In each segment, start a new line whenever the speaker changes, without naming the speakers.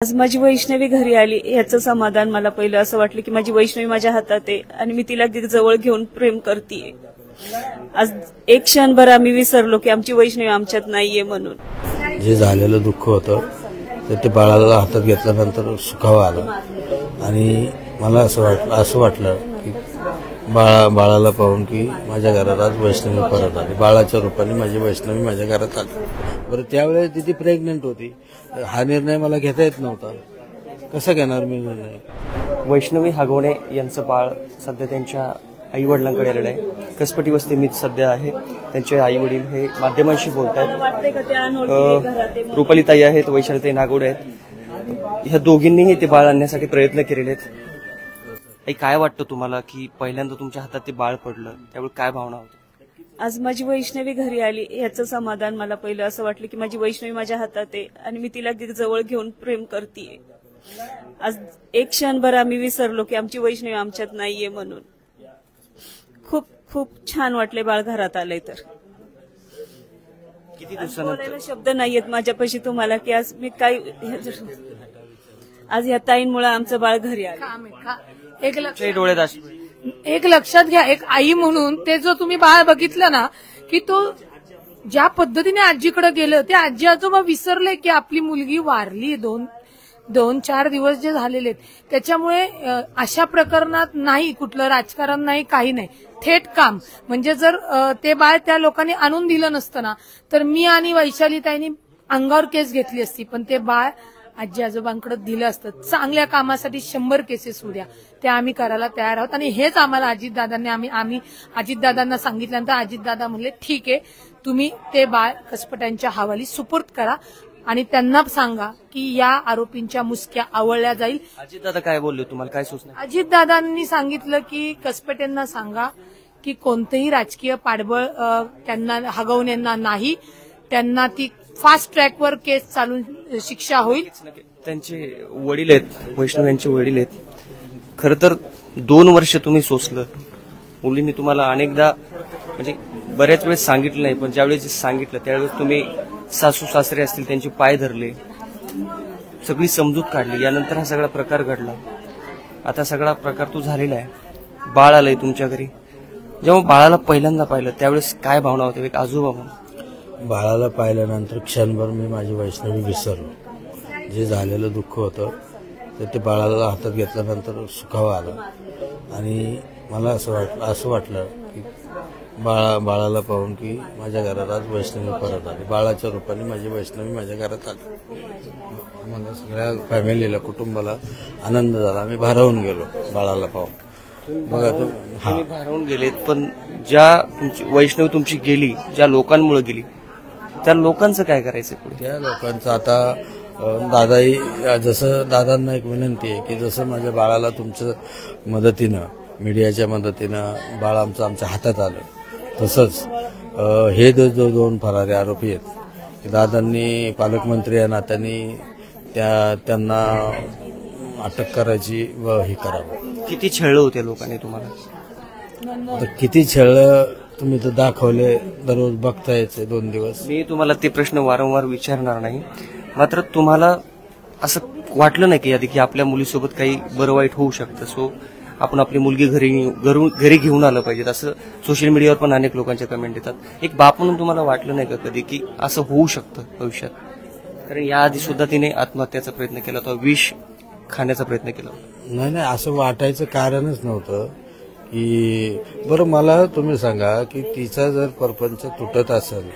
आज माझी वैष्णवी घरी आली याचं समाधान मला पहिलं असं वाटलं की माझी वैष्णवी माझ्या हातात आहे आणि मी तिला जवळ घेऊन प्रेम करते। आज एक क्षणभर आम्ही विसरलो की आमची वैष्णवी आमच्यात नाहीये म्हणून।
जे झालेलं दुःख होतं ते बाळाला हातात घेतल्यानंतर सुखावं आलं आणि मला असं वाटलं की बाळाला पाहून की माझ्या घरात आज वैष्णवी परत आली, बाळाच्या रूपाने माझी वैष्णवी माझ्या घरात आली। बरं त्यावेळेस ती प्रेग्नंट होती, हा निर्णय मला घेता येत नव्हता, कसा घेणार मी निर्णय।
वैष्णवी हगवणे यांचं बाळ सध्या त्यांच्या आई वडिलांकडे आलेलं आहे। कसपटी वस्ती मी सध्या आहे, त्यांचे आई वडील हे माध्यमांशी बोलतात। रुपालीताई आहेत, वैशालीताई नागोडे आहेत, ह्या दोघींनीही ते बाळ आणण्यासाठी प्रयत्न केलेले आहेत। काय वाटतं तुम्हाला की पहिल्यांदा तुमच्या हातात ते बाळ पडलं त्यावेळी काय भावना होती?
आज माझी वैष्णवी घरी आली याचं समाधान मला पहिलं असं वाटलं की माझी वैष्णवी माझ्या हातात आहे आणि मी तिला जवळ घेऊन प्रेम करते। आज एक क्षणभर आम्ही विसरलो की आमची वैष्णवी आमच्यात नाहीये म्हणून। खूप खूप छान वाटले बाळ घरात आले तर।
किती दिवसानंतर
शब्द नाहीयेत माझ्यापाशी तुम्हाला की आज मी काय, आज ह्या ताईंमुळे आमचं बाळ घरी आलं।
एक लक्षात घ्या, एक आई म्हणून ते जो तुम्ही बाळ बघितलं ना की तो ज्या पद्धतीने आजीकडे गेलं, ते आजी आजोबा विसरले की आपली मुलगी वारली। दोन चार दिवस जे झालेले त्याच्यामुळे अशा प्रकरणात नाही कुठलं राजकारण नाही, काही नाही, थेट काम। म्हणजे जर ते बाळ त्या लोकांनी आणून दिलं नसतं ना तर मी आणि वैशालीताईंनी अंगावर केस घेतली असती, पण ते बाळ आजी आजोबांकडे दिलं असतं। चांगल्या कामासाठी 100 केसेस उद्या ते आम्ही करायला तयार आहोत आणि हेच आम्हाला अजितदादांनी आम्ही अजितदादांना सांगितल्यानंतर अजितदादा म्हणले ठीक आहे, तुम्ही ते बाळ कसपट्यांच्या हवाली सुपूर्द करा आणि त्यांना सांगा की या आरोपींच्या मुसक्या आवळल्या जाईल।
अजितदादा काय बोलले तुम्हाला, काय सूचना?
अजितदादांनी सांगितलं की कसपटेंना सांगा की कोणतेही राजकीय पाठबळ त्यांना हगवण्यांना नाही, त्यांना ती फास्ट ट्रॅकवर केस चालून शिक्षा होईल।
त्यांचे वडील आहेत, वैष्णव यांचे वडील आहेत। खरं तर 2 वर्ष तुम्ही सोसलं, मुलींनी तुम्हाला अनेकदा म्हणजे बऱ्याच वेळेस सांगितलं नाही, पण ज्यावेळेस सांगितलं त्यावेळेस तुम्ही सासू सासरे असतील त्यांचे पाय धरले, सगळी समजूत काढली, यानंतर हा सगळा प्रकार घडला। आता सगळा प्रकार तो झालेला आहे, बाळ आलंय तुमच्या घरी। जेव्हा बाळाला पहिल्यांदा पाहिलं त्यावेळेस काय भावना होती एक आजोबा म्हणून?
बाळाला पाहिल्यानंतर क्षणभर मी माझी वैष्णवी विसरलो। जे झालेलं दुःख होतं ते बाळाला हातात घेतल्यानंतर सुखावं आलं आणि मला असं वाटलं की बाळाला पाहून की माझ्या घरात आज वैष्णवी परत आली, बाळाच्या रूपाने माझी वैष्णवी माझ्या घरात आली। मला सगळ्या फॅमिलीला, कुटुंबाला आनंद झाला, आम्ही भारावून गेलो बाळाला पाहून। बघा
तुम्ही भारावून गेलेत, पण ज्या वैष्णवी तुमची गेली, ज्या लोकांमुळे गेली, त्या लोकांचं काय करायचं पुढे?
त्या लोकांचं आता दादाही, जसं दादांना एक विनंती आहे की जसं माझ्या बाळाला तुमच्या मदतीनं, मीडियाच्या मदतीनं बाळ आमच्या हातात आलं, तसंच हे जो 2 फरारी आरोपी आहेत, दादांनी पालकमंत्री या नात्याने त्यांना अटक करायची व हे करावं।
किती छळलं होते लोकांनी तुम्हाला?
किती छळलं तुम्ही तर दाखवले, दररोज बघता यायचे 2 दिवस।
मी तुम्हाला ते प्रश्न वारंवार विचारणार नाही, मात्र तुम्हाला असं वाटलं नाही की आधी की आपल्या मुलीसोबत काही बरं वाईट होऊ शकतं, सो आपण आपली मुलगी घरी घेऊन आलं पाहिजे, असं सोशल मीडियावर पण अनेक लोकांच्या कमेंट येतात। एक बाप म्हणून तुम्हाला वाटलं नाही का कधी की असं होऊ शकतं भविष्यात? कारण याआधी सुद्धा तिने आत्महत्याचा प्रयत्न केला होता, विष खाण्याचा प्रयत्न केला होता।
नाही, असं वाटायचं कारणच नव्हतं की बरं मला तुम्ही सांगा की तिचा जर परपंच तुटत असेल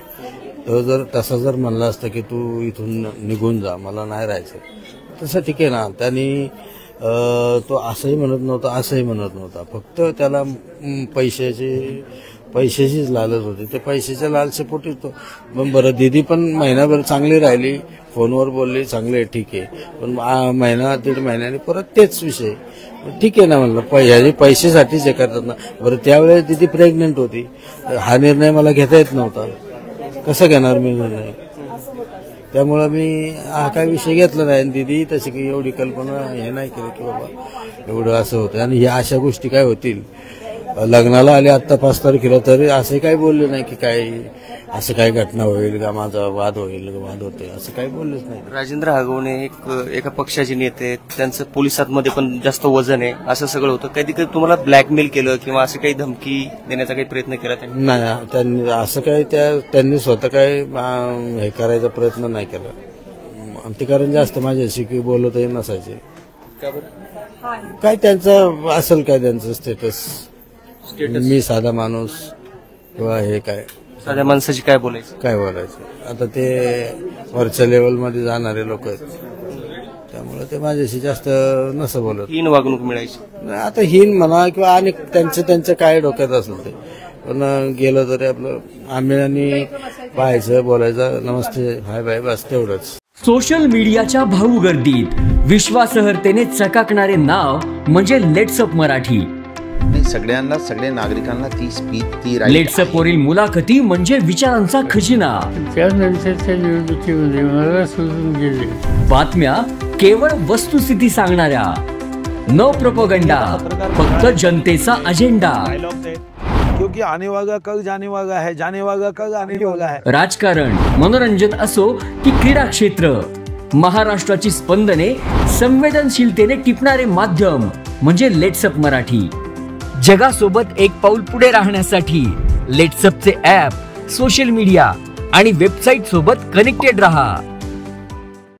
तर जर तसं जर म्हणलं असतं की तू इथून निघून जा, मला नाही राहायचं, तसं ठीक आहे ना। त्यांनी तो असंही म्हणत नव्हता, असंही म्हणत नव्हता, फक्त त्याला पैशाचीच लालच होती, ते पैशाच्या लालसेपोटी तो। पण बरं दीदी पण महिनाभर चांगली राहिली, फोनवर बोलली, चांगले ठीक आहे, पण महिना 1.5 महिन्याने परत तेच विषय। ठीक आहे ना म्हणलं, पैशासाठीच हे करतात ना। बरं त्यावेळेस दीदी प्रेग्नंट होती, हा निर्णय मला घेता येत नव्हता, कसा घेणार मी निर्णय। त्यामुळे मी हा काय विषय घेतला नाही। दीदी तशी की एवढी कल्पना हे नाही केली की बाबा एवढं असं होतं आणि ह्या अशा गोष्टी काय होतील लग्नाला आले आत्ता 5 तारखेला, तरी असे काही बोलले नाही की काय असं काही घटना होईल का, माझा वाद होईल का, वाद होते असं काही बोललेच नाही.
राजेंद्र हगवणे एका पक्षाचे नेते आहेत, त्यांचं पोलिसांमध्ये पण जास्त वजन आहे, असं सगळं होतं. कधी कधी तुम्हाला ब्लॅकमेल केलं किंवा असं काही धमकी देण्याचा काही प्रयत्न केला त्यांनी?
नाही, त्यांनी असं काही त्यांनी स्वतः काही हे करायचा प्रयत्न नाही केला. ते कारण जास्त माझ्याशी की बोलतही नसायचे. काय त्यांचं असेल काय त्यांचं स्टेटस, मी साधा माणूस किंवा हे काय
साध्या माणसाची काय बोलायचं.
आता ते वरच्या लेवलमध्ये जाणारे लोक आहेत, त्यामुळे ते माझ्याशी जास्त नसं बोलत.
हीन वागणूक मिळायची.
आता हीन म्हणा किंवा आणि त्यांचं काय डोक्यात असेल ते, पण गेलं तरी आपलं आम्ही पाहायचं, बोलायचं, नमस्ते, हाय बाय, बस तेवढंच.
सोशल मीडियाच्या भाऊ गर्दीत विश्वासार्हतेने चकाकणारे नाव म्हणजे लेट्सअप मराठी.
सगळ्यांना, सगळ्या नागरिकांना ती स्पीच, ती
लेट्सअप वरील मुलाखती म्हणजे विचारांचा खजिना.
त्यानंतरच्या निवडणुकीमध्ये मला सोडून गेले.
बातम्या केवळ वस्तुस्थिती सांगणाऱ्या, न प्रोपगंडा, फक्त जनतेचा अजेंडा.
क्योंकि आने वाला कल जाने वाला है, जाने वाला कल आने वाला है.
राजकारण, मनोरंजन असो की क्रीडा क्षेत्र, महाराष्ट्राची स्पंदने संवेदनशीलतेने टिपणारे माध्यम म्हणजे लेट्सअप मराठी. जगासोबत एक पाऊल पुढे राहण्यासाठी लेट्सअपचे ॲप, सोशल मीडिया आणि वेबसाईट सोबत कनेक्टेड रहा.